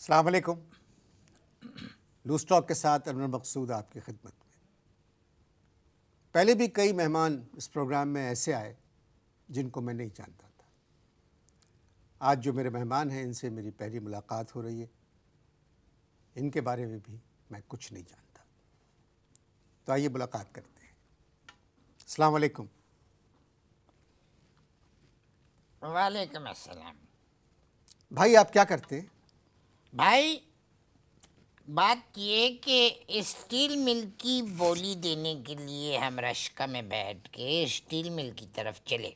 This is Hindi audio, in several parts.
अस्सलाम वालेकुम। लूज़ टॉक के साथ अनवर मकसूद आपकी खिदमत में। पहले भी कई मेहमान इस प्रोग्राम में ऐसे आए जिनको मैं नहीं जानता था। आज जो मेरे मेहमान हैं इनसे मेरी पहली मुलाकात हो रही है। इनके बारे में भी मैं कुछ नहीं जानता, तो आइए मुलाकात करते हैं। अस्सलाम वालेकुम। वालेकुम अस्सलाम। भाई आप क्या करते हैं? भाई बात ये कि स्टील मिल की बोली देने के लिए हम रश्का में बैठ के स्टील मिल की तरफ चले।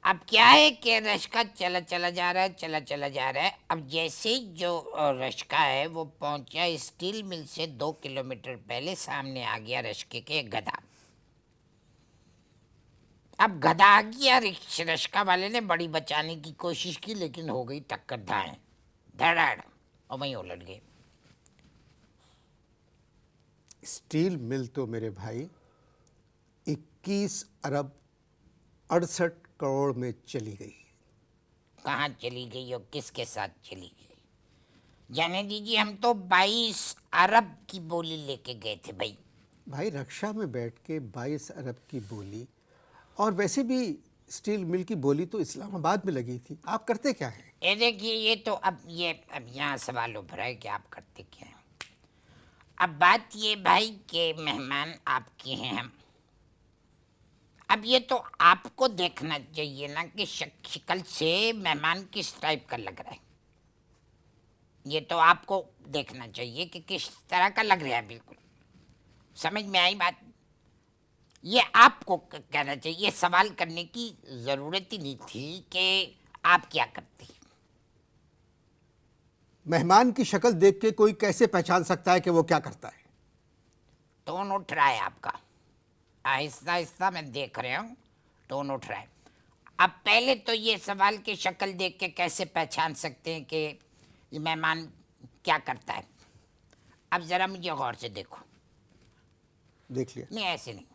अब क्या है कि रश्का चला चला जा रहा है, चला चला जा रहा है। अब जैसे ही जो रश्का है वो पहुंचा स्टील मिल से 2 किलोमीटर पहले, सामने आ गया रश्के के एक गधा। अब गधा आ गया, रश्का वाले ने बड़ी बचाने की कोशिश की लेकिन हो गई टक्कर, धाए धड़ाड़, और वहीं उलट गए। स्टील मिल तो मेरे भाई 21 अरब 68 करोड़ में चली गई। कहाँ चली गई और किसके साथ चली गई? जाने दीजिए, हम तो 22 अरब की बोली लेके गए थे भाई। भाई रक्षा में बैठ के 22 अरब की बोली, और वैसे भी स्टील मिल की बोली तो इस्लामाबाद में लगी थी। आप करते क्या हैं? ये देखिए, ये तो अब यहाँ सवाल उभरा है कि आप करते क्या हैं। अब बात ये भाई के मेहमान आपके हैं हम। अब ये तो आपको देखना चाहिए ना कि शक्ल से मेहमान किस टाइप का लग रहा है। ये तो आपको देखना चाहिए कि किस तरह का लग रहा है। बिल्कुल समझ में आई बात? ये आपको कहना चाहिए, ये सवाल करने की ज़रूरत ही नहीं थी कि आप क्या करते। मेहमान की शक्ल देख के कोई कैसे पहचान सकता है कि वो क्या करता है? टोन उठ रहा है आपका, आहिस्ता आहिस्ता मैं देख रहा हूँ, टोन उठ रहा है। अब पहले तो ये सवाल की शक्ल देख के कैसे पहचान सकते हैं कि ये मेहमान क्या करता है। अब ज़रा मुझे गौर से देखो। देख लिया। नहीं, ऐसे नहीं,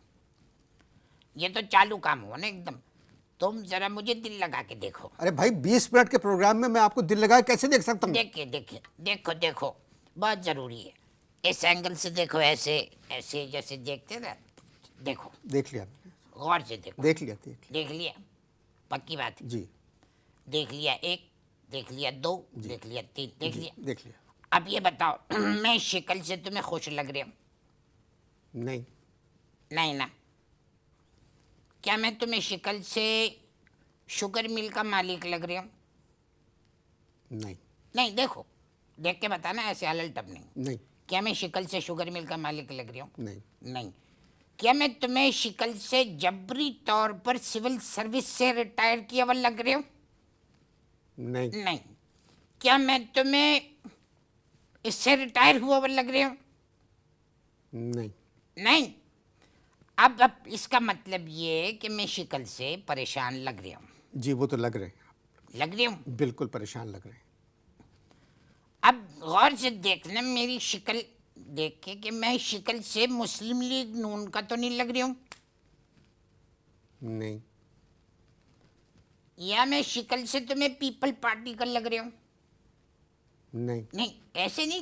ये तो चालू काम हुआ ना एकदम। तुम ज़रा मुझे दिल लगा के देखो। अरे भाई 20 मिनट के प्रोग्राम में मैं आपको दिल लगाए कैसे देख सकता हूँ? देखिए देखिए, देखो देखो, बहुत ज़रूरी है। इस एंगल से देखो, ऐसे ऐसे जैसे देखते ना, देखो, देख लिया मैंने। गौर से देखो। देख लिया, देख लिया। देख लिया? पक्की बात है? जी। देख लिया एक, देख लिया दो, जी। देख लिया तीन, देख जी लिया। देख लिया। अब ये बताओ मैं शक्ल से तुम्हें खुश लग रही हूँ? नहीं। नहीं ना? क्या मैं तुम्हें शक्ल से शुगर मिल का मालिक लग रही हूँ? नहीं। नहीं, देखो, देख के बताना, ऐसे अलल टप नहीं। नहीं। क्या मैं शक्ल से शुगर मिल का मालिक लग रही हूँ? नहीं। नहीं। क्या मैं तुम्हें शक्ल से जबरी तौर पर सिविल सर्विस से रिटायर किया हुआ लग रही हूँ? नहीं। नहीं। क्या मैं तुम्हें इससे रिटायर हुआ हुआ लग रही हूँ? नहीं। नहीं। अब इसका मतलब ये है कि मैं शक्ल से परेशान लग रही हूँ। जी वो तो लग रहे हैं, लग रही हूँ? बिल्कुल परेशान लग रहे हैं। अब गौर से देखना मेरी शक्ल देख के कि मैं शक्ल से मुस्लिम लीग नून का तो नहीं लग रही हूँ? नहीं। या मैं शक्ल से तुम्हें पीपल पार्टी का लग रही हूँ? नहीं। नहीं, ऐसे नहीं।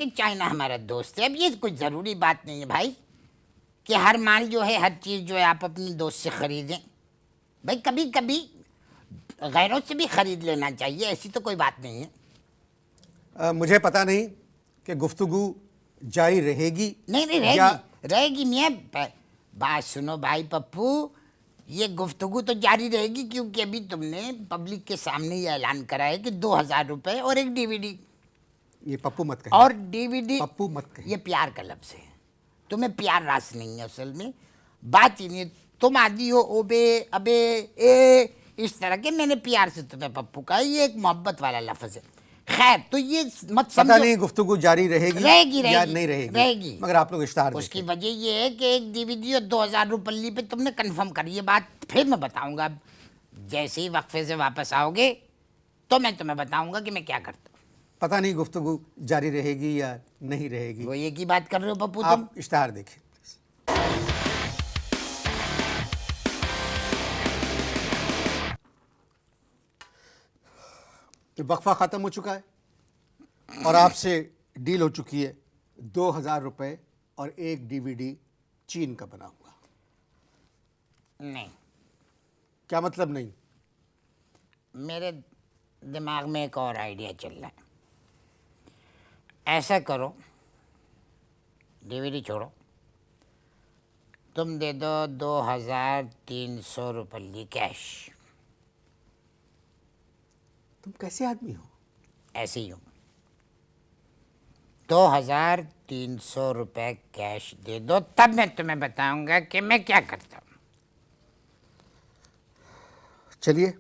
कि चाइना हमारा दोस्त है। अब ये कोई ज़रूरी बात नहीं है भाई कि हर माल जो है, हर चीज़ जो है आप अपने दोस्त से ख़रीदें। भाई कभी कभी गैरों से भी ख़रीद लेना चाहिए, ऐसी तो कोई बात नहीं है। मुझे पता नहीं कि गुफ्तगू जारी रहेगी नहीं नहीं या रहेगी मियाँ। बात सुनो भाई पप्पू, ये गुफ्तगू तो जारी रहेगी क्योंकि अभी तुमने पब्लिक के सामने ये ऐलान करा है कि 2,000 रुपये और एक डीवीडी। ये पप्पू मत कहिए, और डीवीडी, पप्पू मत कहिए। ये प्यार का लफ्ज़ है, तुम्हें प्यार रास नहीं है असल में, बात ही नहीं है। तुम आदि हो ओबे अबे ए इस तरह के, मैंने प्यार से तुम्हें पप्पू कहा, ये एक मोहब्बत वाला लफ्ज़ है। खैर तो ये मत पता समझो। नहीं गुफ्तगू जारी रहेगी या नहीं रहेगी, मगर आप लोग इश्ताहार उसकी देखें। वजह ये है कि एक डीवीडी और 2,000 रुपये पे तुमने कंफर्म करी, ये बात फिर मैं बताऊंगा। अब जैसे ही वक्फे से वापस आओगे तो मैं तुम्हें बताऊंगा कि मैं क्या करता हूँ। पता नहीं गुफ्तगू जारी रहेगी या नहीं रहेगी, वो एक ही बात कर रहे हो पप्पू तुम। आप इश्ताहार देखें। वक्फा ख़त्म हो चुका है और आपसे डील हो चुकी है 2,000 रुपये और एक डीवीडी चीन का बना हुआ। नहीं, क्या मतलब नहीं? मेरे दिमाग में एक और आइडिया चल रहा है। ऐसा करो, डीवीडी छोड़ो, तुम दे दो 2,300 रुपये कैश। तुम कैसे आदमी हो? ऐसे ही हूँ। 2,300 रुपये कैश दे दो, तब मैं तुम्हें बताऊंगा कि मैं क्या करता हूँ। चलिए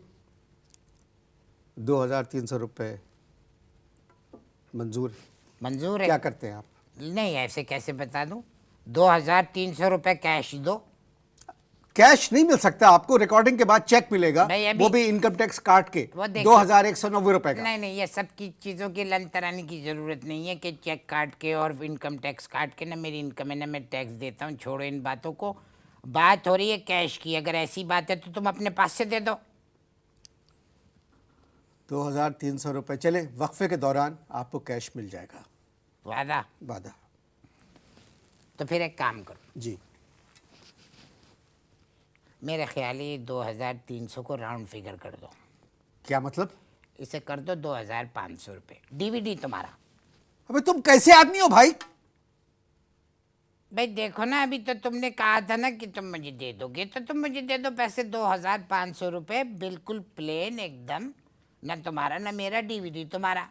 2,300 रुपये मंजूर। मंजूर है? क्या करते हैं आप? नहीं, ऐसे कैसे बता दूँ? 2,300 रुपये कैश दो। कैश नहीं मिल सकता आपको, रिकॉर्डिंग के बाद चेक मिलेगा, भाई अभी- वो भी इनकम टैक्स काट के वो देखिए- 2,190 रुपए का। नहीं नहीं, ये सब की चीज़ों की लन तराने की ज़रूरत नहीं है कि चेक काट के और इनकम टैक्स काट के। ना मेरी इनकम है ना मैं टैक्स देता हूँ, छोड़ो इन बातों को। बात हो रही है कैश की। अगर ऐसी बात है तो तुम अपने पास से दे दो। 2,300 रुपये चले, वक्फे के दौरान आपको कैश मिल जाएगा। वादा? वादा। तो फिर एक काम करो, जी। मेरे ख्याल ही 2,300 को राउंड फिगर कर दो। क्या मतलब? इसे कर दो 2,500 रुपये, डीवीडी तुम्हारा। अबे तुम कैसे आदमी हो भाई? भाई देखो ना, अभी तो तुमने कहा था ना कि तुम मुझे दे दोगे, तो तुम मुझे दे दो पैसे 2,500 रुपये, बिल्कुल प्लेन एकदम, ना तुम्हारा ना मेरा, डीवीडी तुम्हारा।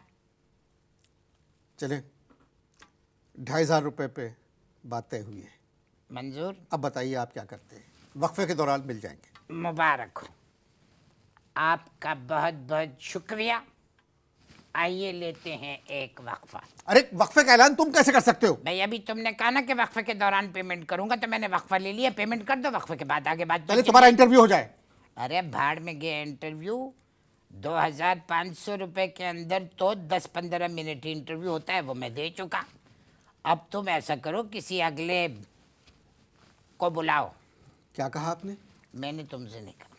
चले 2,500 रुपये पे बात तय हुई है। मंजूर? अब बताइए आप क्या करते हैं? वक्फे के दौरान मिल जाएंगे। मुबारक हो, आपका बहुत बहुत शुक्रिया। आइए लेते हैं एक वक्फा। अरे वक्फे का ऐलान तुम कैसे कर सकते हो? भाई अभी तुमने कहा ना कि वक्फे के दौरान पेमेंट करूंगा, तो मैंने वक्फा ले लिया, पेमेंट कर दो, वक्फे के बाद आगे बात। पहले तुम्हारा इंटरव्यू हो जाए। अरे भाड़ में गए इंटरव्यू। 2,500 रुपये के अंदर तो 10-15 मिनट इंटरव्यू होता है, वो मैं दे चुका। अब तुम ऐसा करो, किसी अगले को बुलाओ। क्या कहा आपने? मैंने तुमसे नहीं कहा।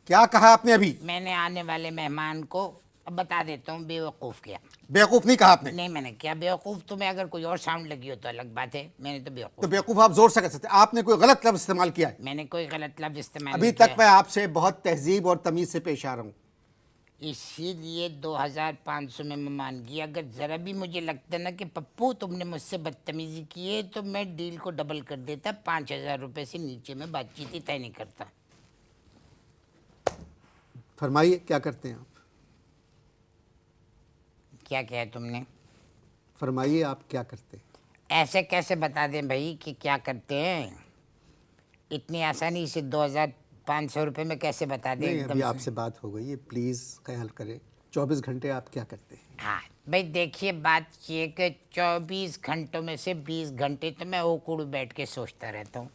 क्या कहा आपने अभी? मैंने आने वाले मेहमान को, अब बता देता हूँ, बेवकूफ़ किया। बेवकूफ नहीं कहा आपने? नहीं मैंने क्या बेवकूफ़, तुम्हें अगर कोई और साउंड लगी हो तो अलग बात है, मैंने तो तो बेवकूफ़। बेवकूफ आप जोर से कह सकते हैं। आपने कोई गलत लफ्ज इस्तेमाल किया है। मैंने कोई गलत लफ्ज़ इस्तेमाल अभी नहीं तक किया। मैं आपसे बहुत तहजीब और तमीज से पेश आ रहा हूँ। इसीलिए 2,500 में मैं मान गया। अगर ज़रा भी मुझे लगता ना कि पप्पू तुमने मुझसे बदतमीजी की है, तो मैं डील को डबल कर देता। 5,000 रुपये से नीचे में बातचीत ही तय नहीं करता। फरमाइए क्या करते हैं आप? क्या कहा तुमने? फरमाइए आप क्या करते हैं? ऐसे कैसे बता दें भाई कि क्या करते हैं? इतनी आसानी से 2,500 रुपये में कैसे बता दें? नहीं, एकदम अभी से। आपसे बात हो गई है, प्लीज़ ख्याल करें। 24 घंटे आप क्या करते हैं? हाँ भाई देखिए, बात ये कि 24 घंटों में से 20 घंटे तो मैं ओकुड़ बैठ के सोचता रहता हूँ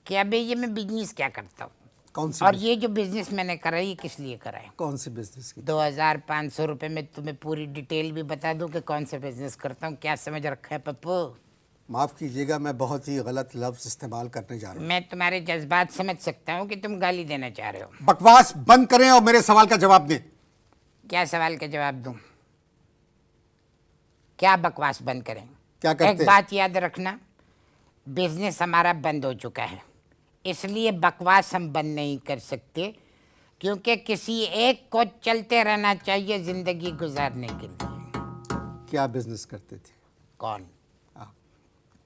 कि अबे ये मैं बिजनेस क्या करता हूँ, कौन सी और ये जो बिजनेस मैंने करा ये किस लिए करा है। कौन सी बिजनेस की? 2,500 रुपये में तुम्हें पूरी डिटेल भी बता दूं कि कौन सा बिजनेस करता हूँ। क्या समझ रखा है पप्पू? माफ़ कीजिएगा, मैं बहुत ही गलत लफ्ज़ इस्तेमाल करने जा रहा हूँ। मैं तुम्हारे जज्बात समझ सकता हूँ कि तुम गाली देना चाह रहे हो। बकवास बंद करें और मेरे सवाल का जवाब दें। क्या सवाल का जवाब दूं? क्या बकवास बंद करें? क्या एक करते हैं? बात याद रखना, बिजनेस हमारा बंद हो चुका है, इसलिए बकवास हम बंद नहीं कर सकते, क्योंकि किसी एक को चलते रहना चाहिए जिंदगी गुजारने के लिए। क्या बिजनेस करते थे कौन? आप?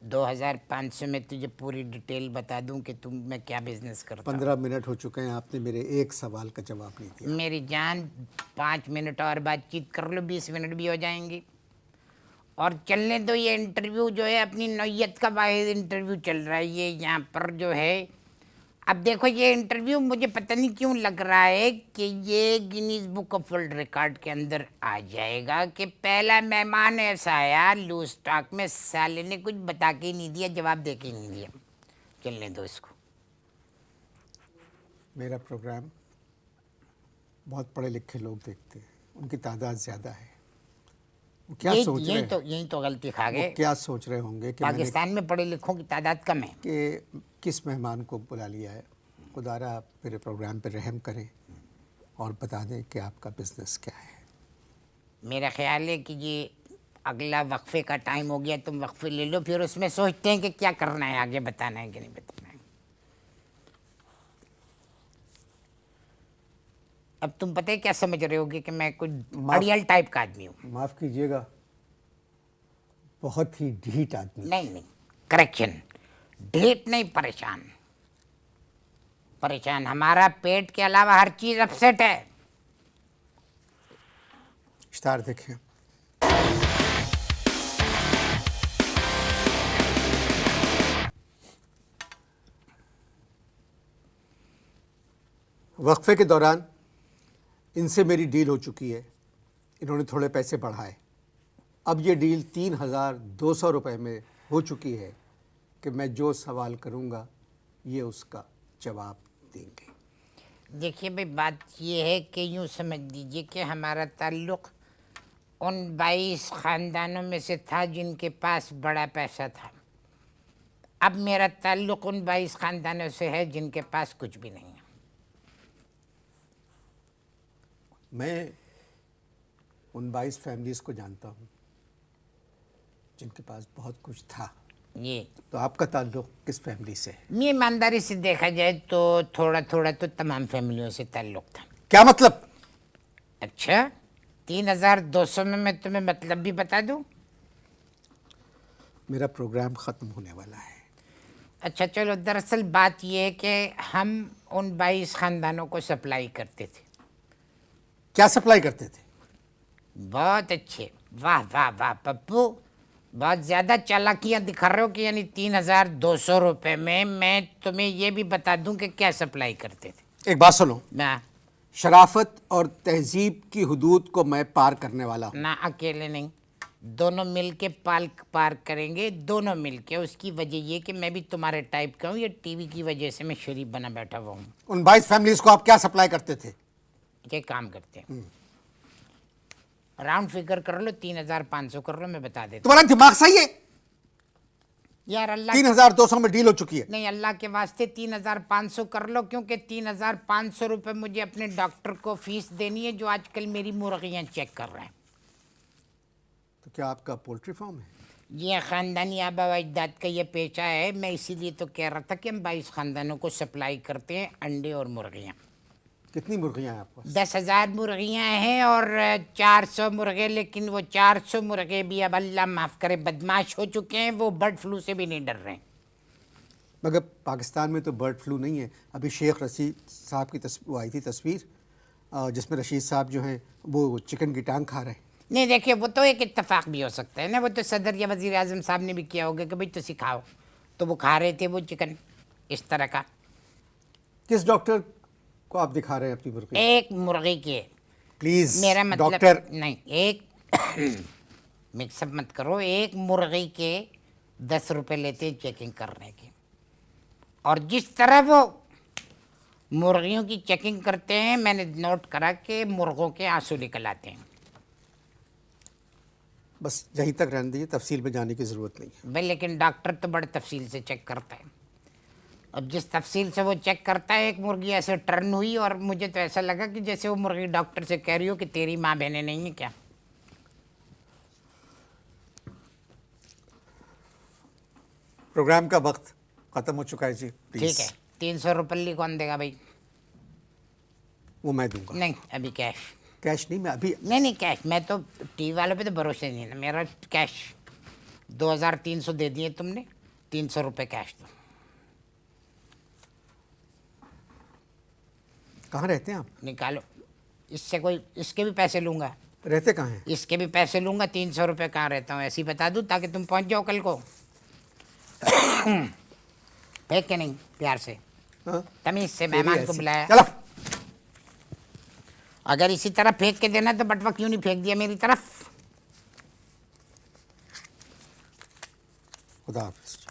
2500 में तुझे पूरी डिटेल बता दूं कि मैं क्या बिजनेस करता हूं। 15 मिनट हो चुके हैं, आपने मेरे एक सवाल का जवाब नहीं दिया। मेरी जान, 5 मिनट और बातचीत कर लो, 20 मिनट भी हो जाएंगे। और चलने दो, ये इंटरव्यू जो है अपनी नौयत का वाहिद इंटरव्यू चल रहा है ये यहाँ पर जो है। अब देखो, ये इंटरव्यू मुझे पता नहीं क्यों लग रहा है कि ये Guinness book of world record के अंदर आ जाएगा कि पहला मेहमान ऐसा आया लूज टॉक में, साले ने कुछ बता के ही नहीं दिया, जवाब दे के ही नहीं दिया। चलने दो इसको। मेरा प्रोग्राम बहुत पढ़े लिखे लोग देखते हैं, उनकी तादाद ज़्यादा है। वो क्या सोच रहे हैं? यही तो गलती खा वो गए। क्या सोच रहे होंगे कि मैंने पाकिस्तान में पढ़े लिखों की तादाद कम है। कि किस मेहमान को बुला लिया है। खुदारा आप मेरे प्रोग्राम पर रहम करें और बता दें कि आपका बिजनेस क्या है। मेरा ख्याल है कि ये अगला वक्फे का टाइम हो गया, तुम वक्फे ले लो, फिर उसमें सोचते हैं कि क्या करना है, आगे बताना है कि नहीं बताना है। अब तुम पता है क्या समझ रहे होगे कि मैं कुछ अड़ियल टाइप का आदमी हूँ। माफ़ कीजिएगा, बहुत ही ढीठ आदमी। नहीं, करेक्शन, ढेट नहीं, परेशान। परेशान हमारा पेट के अलावा हर चीज अपसेट है। इश्तार देखें। वक्फे के दौरान इनसे मेरी डील हो चुकी है, इन्होंने थोड़े पैसे बढ़ाए। अब ये डील 3200 रुपये में हो चुकी है कि मैं जो सवाल करूँगा ये उसका जवाब देंगे। देखिए भाई, बात ये है कि यूँ समझ लीजिए कि हमारा ताल्लुक़ उन 22 ख़ानदानों में से था जिनके पास बड़ा पैसा था। अब मेरा ताल्लुक़ उन 22 ख़ानदानों से है जिनके पास कुछ भी नहीं है। मैं उन 22 फैमिलीज़ को जानता हूँ जिनके पास बहुत कुछ था। ये तो आपका ताल्लुक़ किस फैमिली से है? ये ईमानदारी से देखा जाए तो थोड़ा थोड़ा तो तमाम फैमिलियों से ताल्लुक़ था। क्या मतलब? अच्छा, 3200 में मैं तुम्हें मतलब भी बता दूं? मेरा प्रोग्राम ख़त्म होने वाला है। अच्छा चलो, दरअसल बात ये है कि हम उन 22 ख़ानदानों को सप्लाई करते थे। क्या सप्लाई करते थे? बहुत अच्छे, वाह वाह वाह पप्पू, बहुत ज़्यादा चालाकियाँ दिखा रहे हो कि यानी 3200 रुपये में मैं तुम्हें ये भी बता दूं कि क्या सप्लाई करते थे। एक बात सुनो, ना शराफत और तहजीब की हुदूद को मैं पार करने वाला हूँ। ना, अकेले नहीं, दोनों मिलके पार करेंगे, दोनों मिलके। उसकी वजह ये कि मैं भी तुम्हारे टाइप का हूँ, ये टीवी की वजह से मैं शरीफ बना बैठा हुआ हूँ। उन 22 फैमिलीज़ को आप क्या सप्लाई करते थे? ये काम करते हैं, राउंड फिगर कर लो, 3500 कर लो, मैं बता देता तुम्हारा दिमाग सही है? हूँ। यार अल्लाह 3200 में डील हो चुकी है। नहीं, अल्लाह के वास्ते 3500 कर लो, क्योंकि 3500 रुपये मुझे अपने डॉक्टर को फीस देनी है जो आजकल मेरी मुर्गियाँ चेक कर रहे हैं। तो क्या आपका पोल्ट्री फार्म है? ये ख़ानदानी आबा व अजदाद का ये पेशा है। मैं इसीलिए तो कह रहा था कि हम 22 ख़ानदानों को सप्लाई करते हैं अंडे और मुर्गियाँ। कितनी मुर्गियाँ हैं आपके पास? 10,000 मुर्गियाँ हैं और 400 मुर्गे, लेकिन वो 400 मुर्गे भी अब अल्लाह माफ़ करे बदमाश हो चुके हैं, वो बर्ड फ्लू से भी नहीं डर रहे हैं। मगर पाकिस्तान में तो बर्ड फ्लू नहीं है। अभी शेख रशीद साहब की वो आई थी तस्वीर, जिसमें रशीद साहब जो हैं वो चिकन की टांग खा रहे हैं। नहीं देखिए, वो तो एक इत्तेफाक भी हो सकता है ना, वो तो सदर या वज़ीर आज़म साहब ने भी किया होगा कि भाई तो सिखाओ, तो वो खा रहे थे वो चिकन इस तरह का। किस डॉक्टर को आप दिखा रहे हैं अपनी मुर्गी? एक मुर्गी के, प्लीज़ मेरा मतलब डॉक्टर। नहीं, एक मिक्सअप मत करो, एक मुर्गी के 10 रुपये लेते हैं चेकिंग करने के। और जिस तरह वो मुर्गियों की चेकिंग करते हैं, मैंने नोट करा कि मुर्गों के आंसू निकल आते हैं। बस यहीं तक रहने दीजिए, तफसील में जाने की ज़रूरत नहीं है। भाई लेकिन डॉक्टर तो बड़े तफसील से चेक करता है। अब जिस तफसील से वो चेक करता है, एक मुर्गी ऐसे टर्न हुई और मुझे तो ऐसा लगा कि जैसे वो मुर्गी डॉक्टर से कह रही हो कि तेरी माँ बहनें नहीं है क्या। प्रोग्राम का वक्त ख़त्म हो चुका है जी, ठीक प्लीज़। है, 300 रुपये कौन देगा भाई? वो मैं दूंगा। नहीं, अभी कैश। कैश नहीं, मैं अभी नहीं कैश, मैं तो टीवी वालों पे तो भरोसे नहीं है ना मेरा। कैश 2300 दे दिए तुमने, 300 रुपये कैश दो। कहाँ रहते हैं आप? निकालो। इससे कोई, इसके भी पैसे लूँगा, रहते कहाँ हैं? इसके भी पैसे लूँगा। 300 रुपये कहाँ रहता हूँ ऐसे ही बता दूँ ताकि तुम पहुँच जाओ कल को। फेंक के नहीं, प्यार से, हाँ? तमीज़ से तेरी मेहमान को ऐसी- बुलाया। चलो। अगर इसी तरह फेंक के देना तो बटवा क्यों नहीं फेंक दिया मेरी तरफ? खुदा हाफिज़।